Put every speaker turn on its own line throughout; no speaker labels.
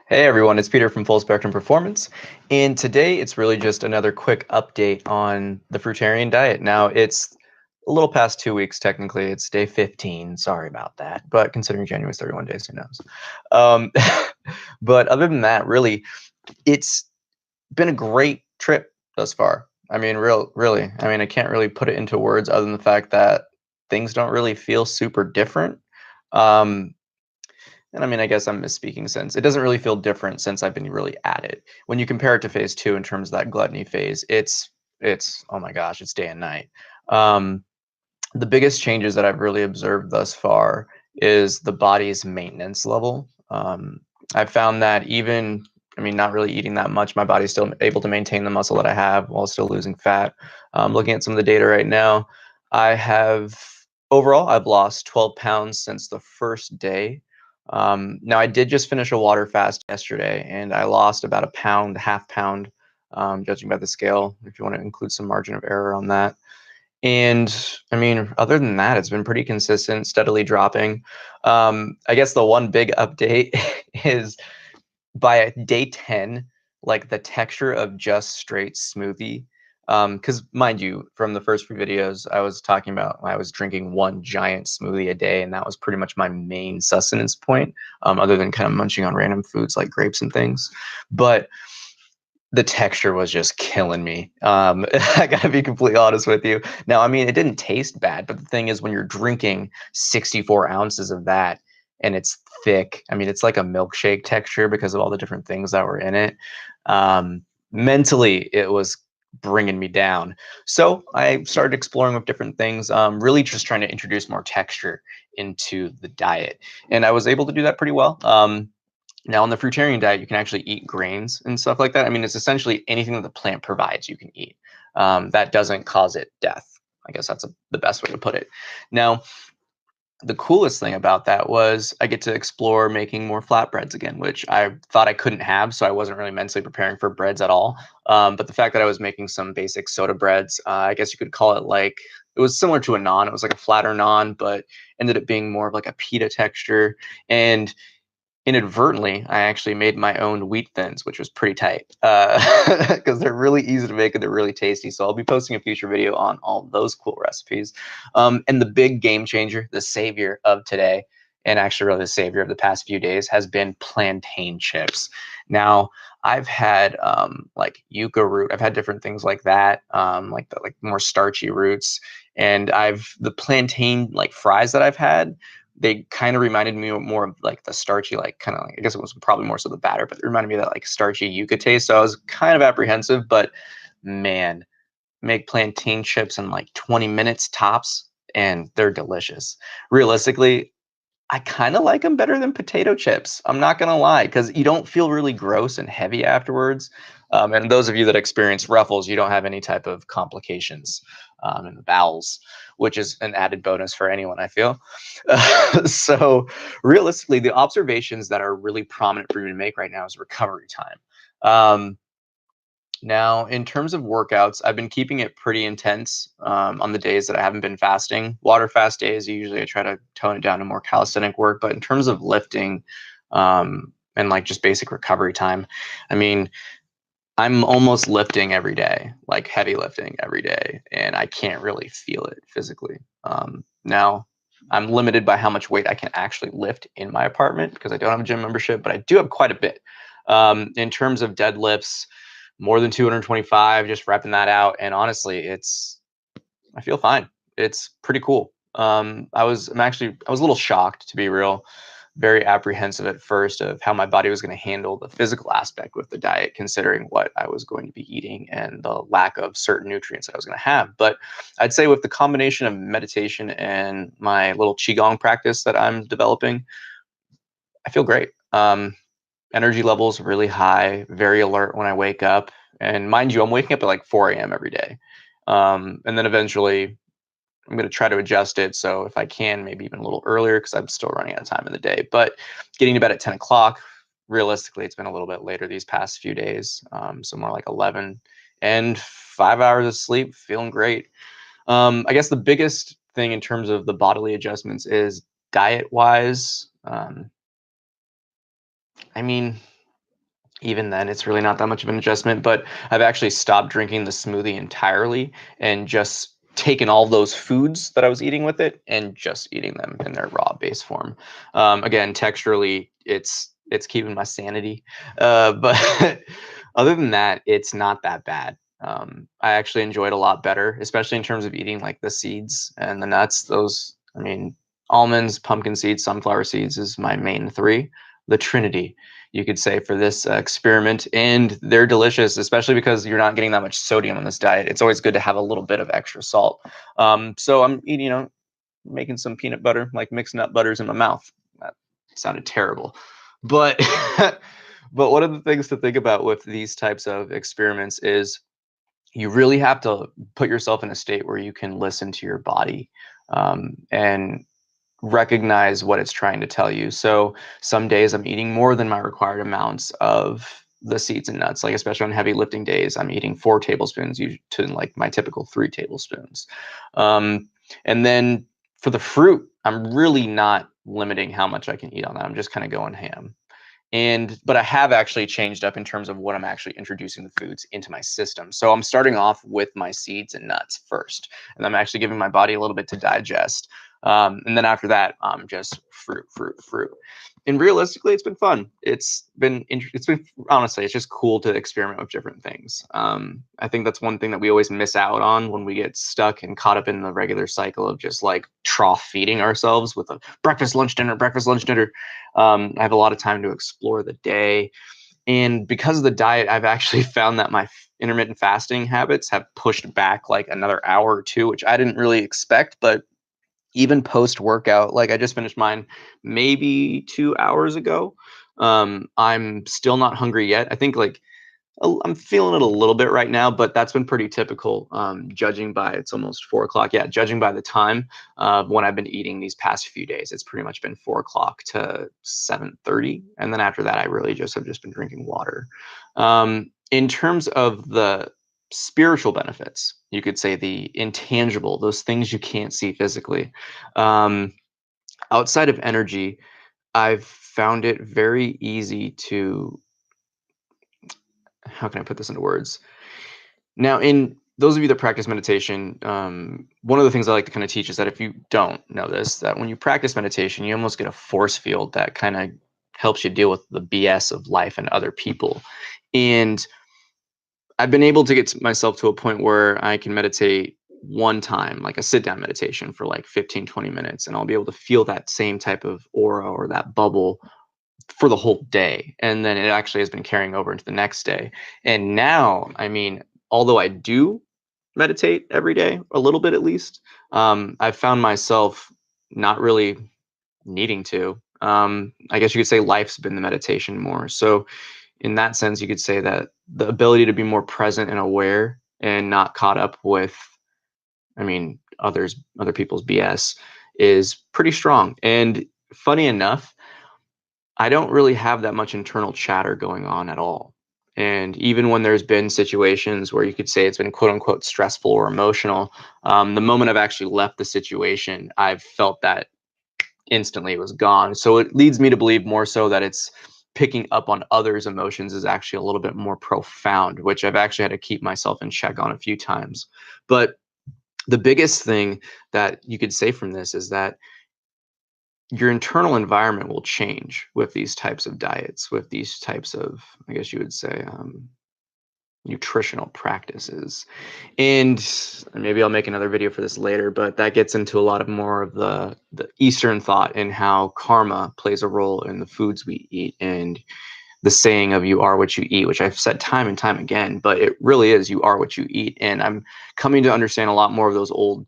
Hey everyone, it's Peter from Full Spectrum Performance, and today it's really just another quick update on the Fruitarian diet. Now, it's a little past 2 weeks technically. It's day 15. Sorry about that, but considering January is 31 days, who knows? Um, but other than that, really, it's been a great trip thus far. I mean, really. I mean, I can't really put it into words other than the fact that things don't really feel super different. Um, and I mean, I guess I'm misspeaking since it doesn't really feel different since I've been really at it. When you compare it to phase two in terms of that gluttony phase, it's oh my gosh, it's day and night. Um, the biggest changes that I've really observed thus far is the body's maintenance level. I've found that even, I mean, not really eating that much, my body's still able to maintain the muscle that I have while still losing fat. Looking at some of the data right now, I have overall, I've lost 12 pounds since the first day. Now, I did just finish a water fast yesterday, and I lost about a pound, half pound, judging by the scale, if you want to include some margin of error on that. And I mean, other than that, it's been pretty consistent, steadily dropping. I guess the one big update is by day 10, like the texture of just straight smoothie. Because mind you, from the first few videos, I was talking about I was drinking one giant smoothie a day, and that was pretty much my main sustenance point, other than kind of munching on random foods like grapes and things. But the texture was just killing me. I gotta be completely honest with you. Now, I mean, it didn't taste bad, but the thing is, when you're drinking 64 ounces of that and it's thick, I mean, it's like a milkshake texture because of all the different things that were in it. Um, Mentally, it was bringing me down. So I started exploring with different things, really just trying to introduce more texture into the diet. And I was able to do that pretty well. Now, on the fruitarian diet, you can actually eat grains and stuff like that. I mean, it's essentially anything that the plant provides you can eat. That doesn't cause it death. I guess that's the best way to put it. Now, the coolest thing about that was I get to explore making more flatbreads again, which I thought I couldn't have, so I wasn't really mentally preparing for breads at all. But the fact that I was making some basic soda breads, I guess you could call it like it was similar to a naan. It was like a flatter naan, but ended up being more of like a pita texture. And inadvertently, I actually made my own wheat thins, which was pretty tight because they're really easy to make and they're really tasty. So I'll be posting a future video on all those cool recipes. And the big game changer, the savior of today, and actually really the savior of the past few days, has been plantain chips. Now, I've had like yucca root. I've had different things like that, like the like more starchy roots. And the plantain like fries that I've had, they kind of reminded me more of like the starchy, like kind of like, I guess it was probably more so the batter, but it reminded me of that like starchy yuca taste. So I was kind of apprehensive, but man, make plantain chips in like 20 minutes tops, and they're delicious. Realistically, I kind of like them better than potato chips. I'm not gonna lie, because you don't feel really gross and heavy afterwards. And those of you that experience ruffles, you don't have any type of complications in the bowels, which is an added bonus for anyone, I feel. So realistically, the observations that are really prominent for you to make right now is recovery time. Um, Now, in terms of workouts, I've been keeping it pretty intense on the days that I haven't been fasting. Water fast days, usually I try to tone it down to more calisthenic work. But in terms of lifting and like just basic recovery time, I mean, I'm almost lifting every day, like heavy lifting every day, and I can't really feel it physically. Now, I'm limited by how much weight I can actually lift in my apartment because I don't have a gym membership, but I do have quite a bit. In terms of deadlifts, more than 225, just repping that out. And honestly, I feel fine. It's pretty cool. I was a little shocked, to be real, very apprehensive at first of how my body was going to handle the physical aspect with the diet, considering what I was going to be eating and the lack of certain nutrients that I was going to have. But I'd say with the combination of meditation and my little qigong practice that I'm developing, I feel great. Energy levels really high, very alert when I wake up. And mind you, I'm waking up at like 4 a.m. every day. And then eventually I'm going to try to adjust it. So if I can, maybe even a little earlier because I'm still running out of time in the day. But getting to bed at 10 o'clock, realistically, it's been a little bit later these past few days. So more like 11 and 5 hours of sleep, feeling great. I guess the biggest thing in terms of the bodily adjustments is diet wise. I mean, even then it's really not that much of an adjustment. But I've actually stopped drinking the smoothie entirely and just taken all those foods that I was eating with it and just eating them in their raw base form. Again, texturally, it's keeping my sanity. But other than that, it's not that bad. I actually enjoyed a lot better, especially in terms of eating like the seeds and the nuts. Those, I mean, almonds, pumpkin seeds, sunflower seeds is my main three. The Trinity, you could say, for this experiment. And they're delicious, especially because you're not getting that much sodium on this diet. It's always good to have a little bit of extra salt. So I'm eating, making some peanut butter, like mixed nut butters in my mouth. That sounded terrible. But but one of the things to think about with these types of experiments is you really have to put yourself in a state where you can listen to your body, and recognize what it's trying to tell you. So some days I'm eating more than my required amounts of the seeds and nuts, like especially on heavy lifting days, I'm eating 4 tablespoons to like my typical 3 tablespoons. Um, and then for the fruit, I'm really not limiting how much I can eat on that. I'm just kind of going ham. But I have actually changed up in terms of what I'm actually introducing the foods into my system. So I'm starting off with my seeds and nuts first, and I'm actually giving my body a little bit to digest. And then after that, just fruit, fruit, fruit. And realistically, it's been fun. It's been honestly, it's just cool to experiment with different things. I think that's one thing that we always miss out on when we get stuck and caught up in the regular cycle of just like trough feeding ourselves with a breakfast, lunch, dinner. I have a lot of time to explore the day. And because of the diet, I've actually found that my intermittent fasting habits have pushed back like another hour or two, which I didn't really expect. But even post workout, like I just finished mine maybe 2 hours ago. I'm still not hungry yet. I think like I'm feeling it a little bit right now, but that's been pretty typical. Judging by it's almost 4 o'clock. Yeah, judging by the time when I've been eating these past few days, it's pretty much been 4 o'clock to 7:30, and then after that, I really just have just been drinking water. In terms of the spiritual benefits, you could say the intangible, those things you can't see physically. Um, Outside of energy, I've found it very easy to, how can I put this into words? Now, in those of you that practice meditation, one of the things I like to kind of teach is that if you don't know this, that when you practice meditation, you almost get a force field that kind of helps you deal with the BS of life and other people. And I've been able to get myself to a point where I can meditate one time, like a sit down meditation for like 15, 20 minutes, and I'll be able to feel that same type of aura or that bubble for the whole day. And then it actually has been carrying over into the next day. And now, I mean, although I do meditate every day, a little bit at least, I've found myself not really needing to. I guess you could say life's been the meditation more. So, in that sense, you could say that the ability to be more present and aware and not caught up with, I mean, other people's BS is pretty strong. And funny enough, I don't really have that much internal chatter going on at all. And even when there's been situations where you could say it's been quote unquote stressful or emotional, the moment I've actually left the situation, I've felt that instantly it was gone. So it leads me to believe more so that it's picking up on others' emotions is actually a little bit more profound, which I've actually had to keep myself in check on a few times. But the biggest thing that you could say from this is that your internal environment will change with these types of diets, with these types of, I guess you would say, nutritional practices. And maybe I'll make another video for this later, but that gets into a lot of more of the Eastern thought and how karma plays a role in the foods we eat, and the saying of you are what you eat, which I've said time and time again, but it really is you are what you eat. And I'm coming to understand a lot more of those old,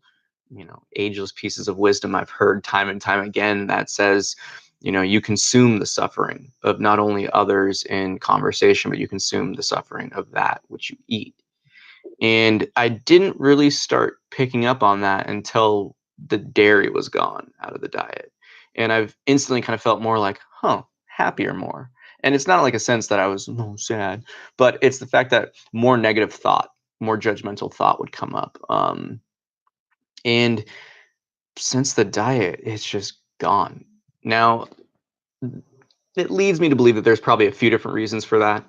ageless pieces of wisdom I've heard time and time again that says, you consume the suffering of not only others in conversation, but you consume the suffering of that which you eat. And I didn't really start picking up on that until the dairy was gone out of the diet. And I've instantly kind of felt more like, happier more. And it's not like a sense that I was sad, but it's the fact that more negative thought, more judgmental thought would come up. And since the diet, it's just gone. Now, it leads me to believe that there's probably a few different reasons for that.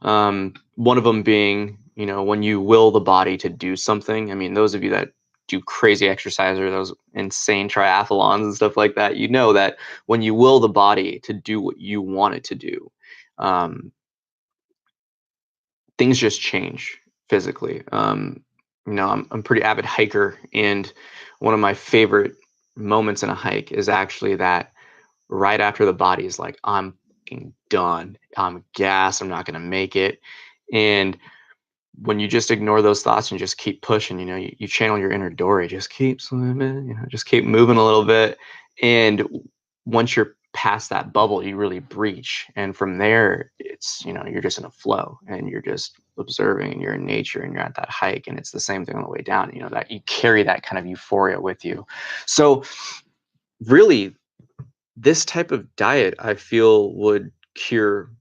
One of them being, when you will the body to do something. I mean, those of you that do crazy exercise or those insane triathlons and stuff like that, that when you will the body to do what you want it to do, um, things just change physically. I'm a pretty avid hiker, and one of my favorite moments in a hike is actually that right after the body is like, I'm fucking done. I'm gassed. I'm not going to make it. And when you just ignore those thoughts and just keep pushing, you channel your inner Dory, just keep swimming, just keep moving a little bit. And once you're past that bubble, you really breach. And from there, it's, you're just in a flow and you're just observing and you're in nature and you're at that hike. And it's the same thing on the way down, that you carry that kind of euphoria with you. So really, this type of diet, I feel, would cure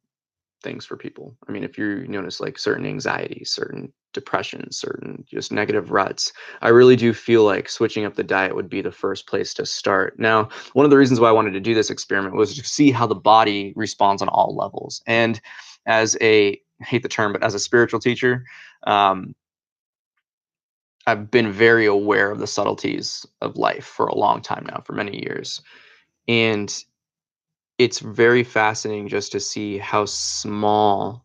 things for people. I mean, if you notice like certain anxieties, certain depressions, certain just negative ruts, I really do feel like switching up the diet would be the first place to start. Now, one of the reasons why I wanted to do this experiment was to see how the body responds on all levels. And I hate the term, but as a spiritual teacher, I've been very aware of the subtleties of life for a long time now, for many years. And it's very fascinating just to see how small,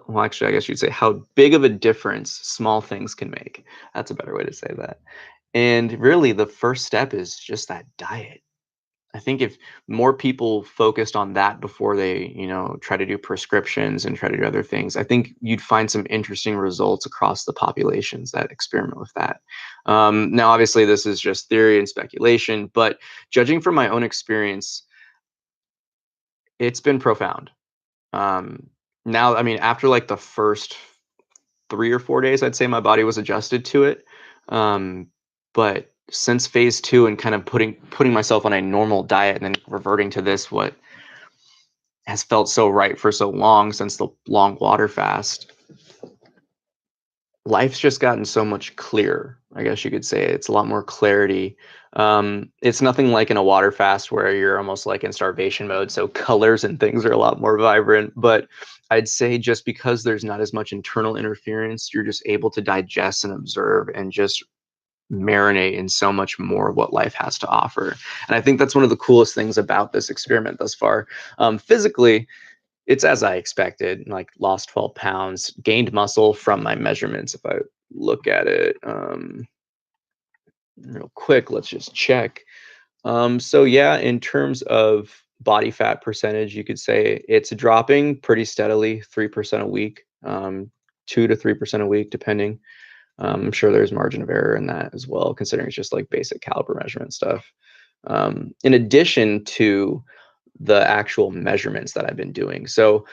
well, actually, I guess you'd say how big of a difference small things can make. That's a better way to say that. And really, the first step is just that diet. I think if more people focused on that before they, try to do prescriptions and try to do other things, I think you'd find some interesting results across the populations that experiment with that. Now, obviously, this is just theory and speculation, but judging from my own experience, it's been profound. Um, Now, I mean, after like the first 3 or 4 days, I'd say my body was adjusted to it. Um, but since phase two and kind of putting myself on a normal diet and then reverting to this, what has felt so right for so long since the long water fast, life's just gotten so much clearer. I guess you could say it's a lot more clarity. It's nothing like in a water fast where you're almost like in starvation mode, so colors and things are a lot more vibrant. But I'd say just because there's not as much internal interference, you're just able to digest and observe and just marinate in so much more of what life has to offer. And I think that's one of the coolest things about this experiment thus far. Physically, it's as I expected, like lost 12 pounds, gained muscle from my measurements. If I look at it real quick, let's just check. So yeah, in terms of body fat percentage, you could say it's dropping pretty steadily, 3% a week, 2 to 3% a week, depending. I'm sure there's margin of error in that as well, considering it's just like basic caliber measurement stuff. In addition to the actual measurements that I've been doing. So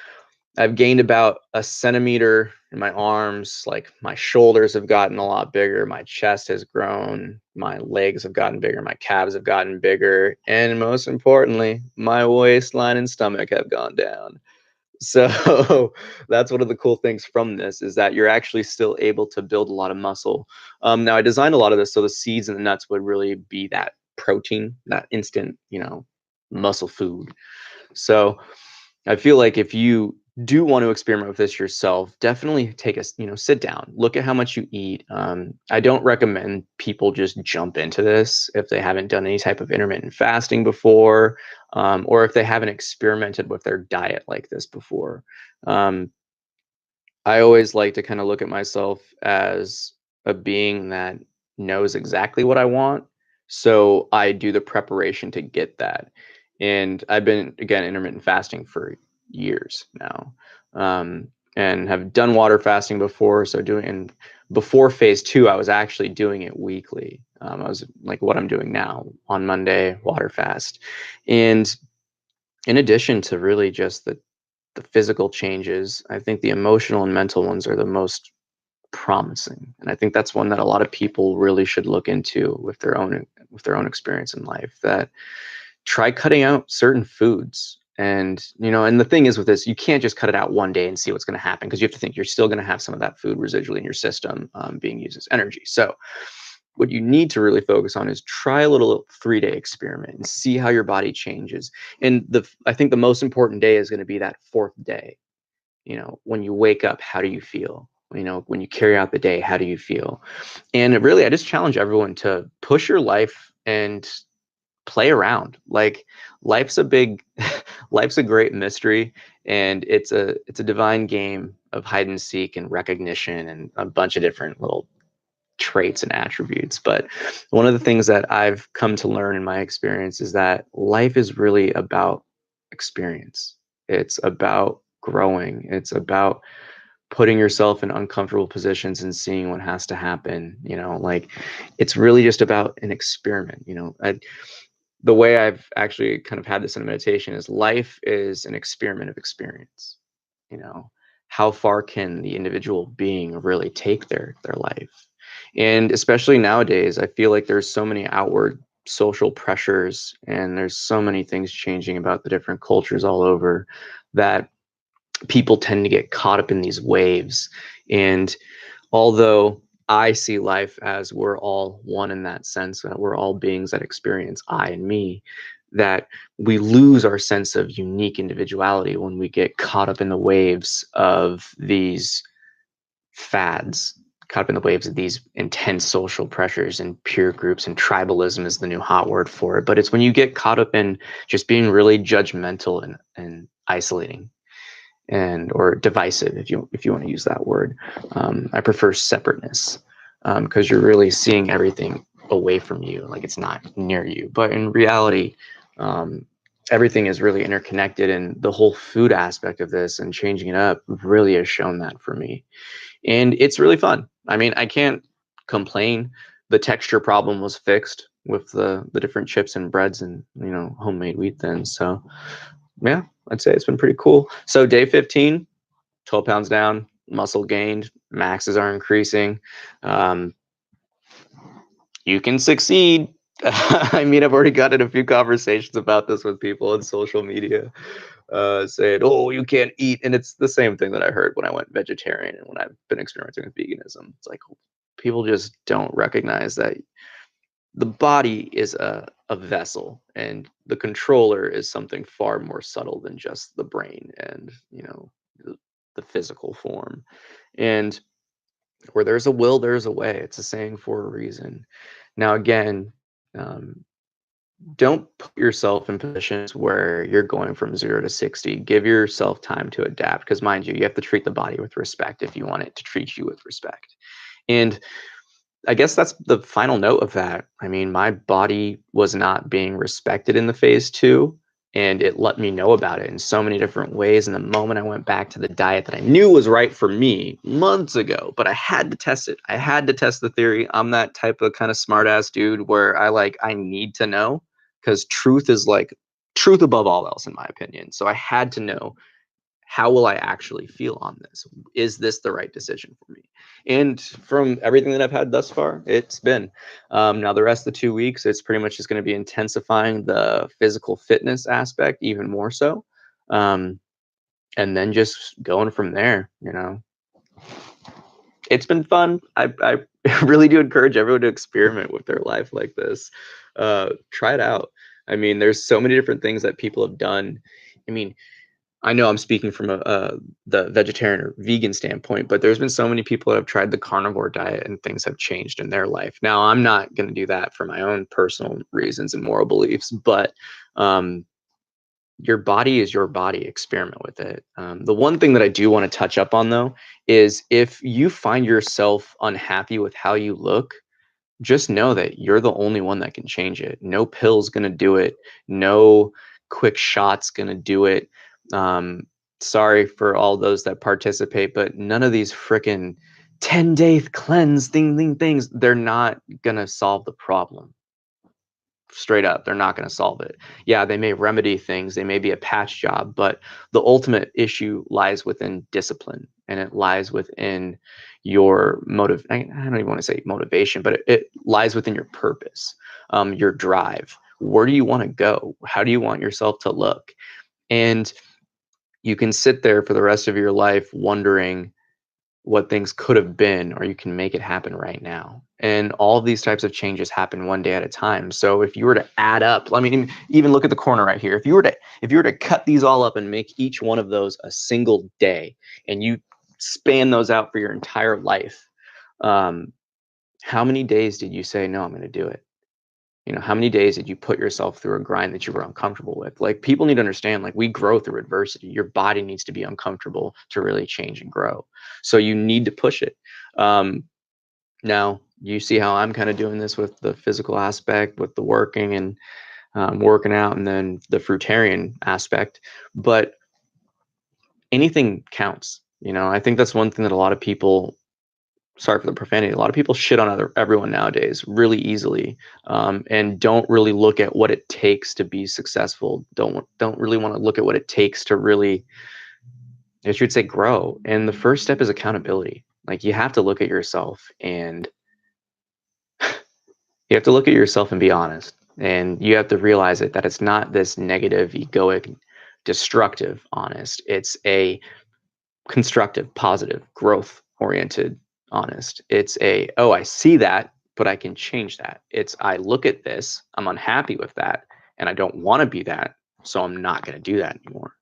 I've gained about a centimeter in my arms. Like my shoulders have gotten a lot bigger. My chest has grown. My legs have gotten bigger. My calves have gotten bigger. And most importantly, my waistline and stomach have gone down. So that's one of the cool things from this is that you're actually still able to build a lot of muscle. Now I designed a lot of this so the seeds and the nuts would really be that protein, that instant, muscle food. So I feel like if you do want to experiment with this yourself, definitely take a, sit down, look at how much you eat. I don't recommend people just jump into this if they haven't done any type of intermittent fasting before, or if they haven't experimented with their diet like this before. Um, I always like to kind of look at myself as a being that knows exactly what I want. So I do the preparation to get that. And I've been, again, intermittent fasting for years now, and have done water fasting before. So and before phase two, I was actually doing it weekly. I was like what I'm doing now on Monday, water fast. And in addition to really just the physical changes, I think the emotional and mental ones are the most promising. And I think that's one that a lot of people really should look into with their own experience in life. That try cutting out certain foods. And and the thing is with this, you can't just cut it out one day and see what's going to happen, because you have to think you're still going to have some of that food residually in your system, being used as energy. So what you need to really focus on is try a little 3-day experiment and see how your body changes. And I think the most important day is going to be that fourth day. When you wake up, how do you feel? When you carry out the day, how do you feel? And really, I just challenge everyone to push your life and play around. Like, life's a big life's a great mystery, and it's a divine game of hide and seek and recognition and a bunch of different little traits and attributes. But one of the things that I've come to learn in my experience is that life is really about experience. It's about growing. It's about putting yourself in uncomfortable positions and seeing what has to happen. Like, it's really just about an experiment. The way I've actually kind of had this in meditation is life is an experiment of experience. You know, how far can the individual being really take their life? And especially nowadays, I feel like there's so many outward social pressures and there's so many things changing about the different cultures all over that people tend to get caught up in these waves. And although I see life as we're all one in that sense, that we're all beings that experience I and me, that we lose our sense of unique individuality when we get caught up in the waves of these fads, caught up in the waves of these intense social pressures and peer groups, and tribalism is the new hot word for it. But it's when you get caught up in just being really judgmental and isolating and or divisive, if you want to use that word. I prefer separateness, because you're really seeing everything away from you, like it's not near you. But in reality, everything is really interconnected, and the whole food aspect of this and changing it up really has shown that for me. And it's really fun. I mean, I can't complain. The texture problem was fixed with the different chips and breads and homemade wheat thins. So yeah, I'd say it's been pretty cool. So day 15, 12 pounds down, muscle gained, maxes are increasing. Um, you can succeed. I mean, I've already gotten a few conversations about this with people on social media, saying, "Oh, you can't eat," and it's the same thing that I heard when I went vegetarian and when I've been experimenting with veganism. It's like people just don't recognize that the body is a vessel, and the controller is something far more subtle than just the brain and the physical form. And where there's a will, there's a way. It's a saying for a reason. Now, again, um, don't put yourself in positions where you're going from 0 to 60. Give yourself time to adapt, because mind you have to treat the body with respect if you want it to treat you with respect. And I guess that's the final note of that. I mean, my body was not being respected in the phase 2, and it let me know about it in so many different ways. And the moment I went back to the diet that I knew was right for me months ago, but I had to test it. I had to test the theory. I'm that type of kind of smart ass dude where I need to know, because truth is like truth above all else, in my opinion. So I had to know, how will I actually feel on this? Is this the right decision for me? And from everything that I've had thus far, it's been. Now, the rest of the 2 weeks, it's pretty much just going to be intensifying the physical fitness aspect even more so. And then just going from there. It's been fun. I really do encourage everyone to experiment with their life like this. Try it out. I mean, there's so many different things that people have done. I mean, I know I'm speaking from the vegetarian or vegan standpoint, but there's been so many people that have tried the carnivore diet and things have changed in their life. Now, I'm not going to do that for my own personal reasons and moral beliefs, but your body is your body. Experiment with it. The one thing that I do want to touch up on, though, is if you find yourself unhappy with how you look, just know that you're the only one that can change it. No pill's going to do it. No quick shot's going to do it. Sorry for all those that participate, but none of these freaking 10-day cleanse things, they're not going to solve the problem. Straight up, they're not going to solve it. Yeah, they may remedy things, they may be a patch job, but the ultimate issue lies within discipline, and it lies within your motive. I don't even want to say motivation, but it lies within your purpose, your drive. Where do you want to go? How do you want yourself to look? And you can sit there for the rest of your life wondering, what things could have been, or you can make it happen right now. And all of these types of changes happen one day at a time. So if you were to add up, I mean, even look at the corner right here. If you were to cut these all up and make each one of those a single day, and you span those out for your entire life, how many days did you say, no, I'm going to do it? How many days did you put yourself through a grind that you were uncomfortable with? Like, people need to understand, like, we grow through adversity. Your body needs to be uncomfortable to really change and grow. So you need to push it. Now you see how I'm kind of doing this with the physical aspect, with the working and working out, and then the fruitarian aspect. But anything counts. I think that's one thing that a lot of people, sorry for the profanity, a lot of people shit on everyone nowadays really easily, and don't really look at what it takes to be successful. Don't really want to look at what it takes to really, I should say, grow. And the first step is accountability. Like, you have to look at yourself, and be honest, and you have to realize that it's not this negative, egoic, destructive honest. It's a constructive, positive, growth oriented honest. It's oh, I see that, but I can change that. It's, I look at this, I'm unhappy with that, and I don't want to be that, so I'm not going to do that anymore.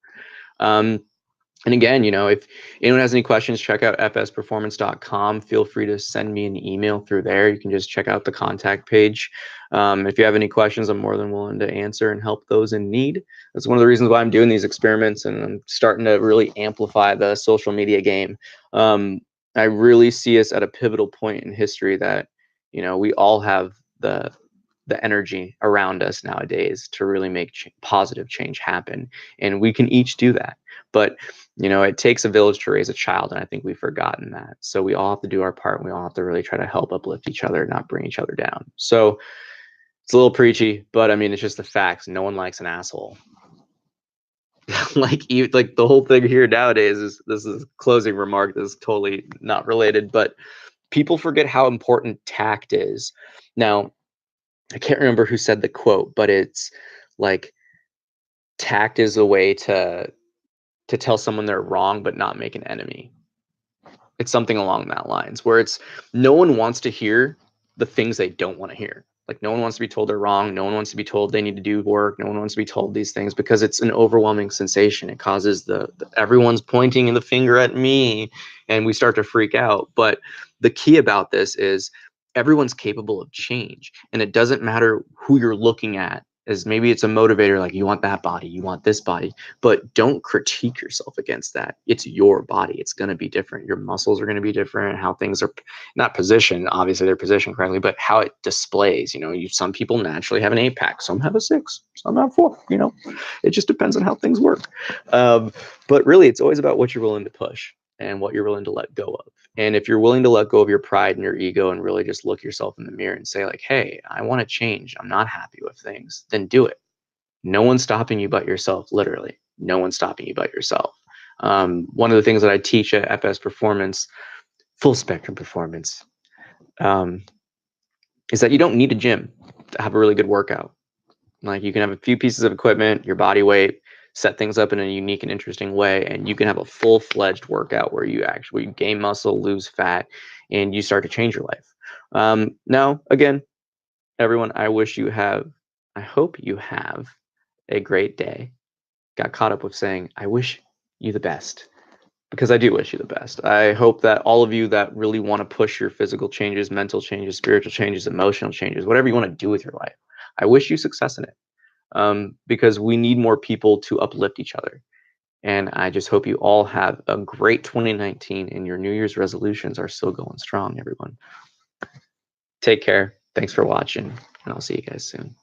And again, if anyone has any questions, check out fsperformance.com. Feel free to send me an email through there. You can just check out the contact page. If you have any questions, I'm more than willing to answer and help those in need. That's one of the reasons why I'm doing these experiments, and I'm starting to really amplify the social media game. I really see us at a pivotal point in history that, we all have the energy around us nowadays to really make positive change happen, and we can each do that. But it takes a village to raise a child, and I think we've forgotten that. So we all have to do our part, and we all have to really try to help uplift each other, not bring each other down. So it's a little preachy, but I mean, it's just the facts. No one likes an asshole. like the whole thing here nowadays is, this is a closing remark that's totally not related, but people forget how important tact is. Now, I can't remember who said the quote, but it's like, tact is a way to tell someone they're wrong but not make an enemy. It's something along that lines, where it's, no one wants to hear the things they don't want to hear. Like, no one wants to be told they're wrong. No one wants to be told they need to do work. No one wants to be told these things, because it's an overwhelming sensation. It causes the everyone's pointing the finger at me, and we start to freak out. But the key about this is, everyone's capable of change, and it doesn't matter who you're looking at. As maybe it's a motivator, like, you want that body, you want this body, but don't critique yourself against that. It's your body. It's going to be different. Your muscles are going to be different. How things are not positioned, obviously they're positioned correctly, but how it displays. Some people naturally have an 8-pack, some have a 6, some have 4. It just depends on how things work. But really, it's always about what you're willing to push and what you're willing to let go of. And if you're willing to let go of your pride and your ego, and really just look yourself in the mirror and say, like, hey, I want to change, I'm not happy with things, then do it. No one's stopping you but yourself. Literally, no one's stopping you but yourself. One of the things that I teach at FS Performance, full spectrum performance, is that you don't need a gym to have a really good workout. Like, you can have a few pieces of equipment, your body weight, set things up in a unique and interesting way, and you can have a full-fledged workout where you actually gain muscle, lose fat, and you start to change your life. Now, again, everyone, I hope you have a great day. Got caught up with saying, I wish you the best, because I do wish you the best. I hope that all of you that really want to push your physical changes, mental changes, spiritual changes, emotional changes, whatever you want to do with your life, I wish you success in it, because we need more people to uplift each other. And I just hope you all have a great 2019, and your New Year's resolutions are still going strong, everyone. Take care. Thanks for watching, and I'll see you guys soon.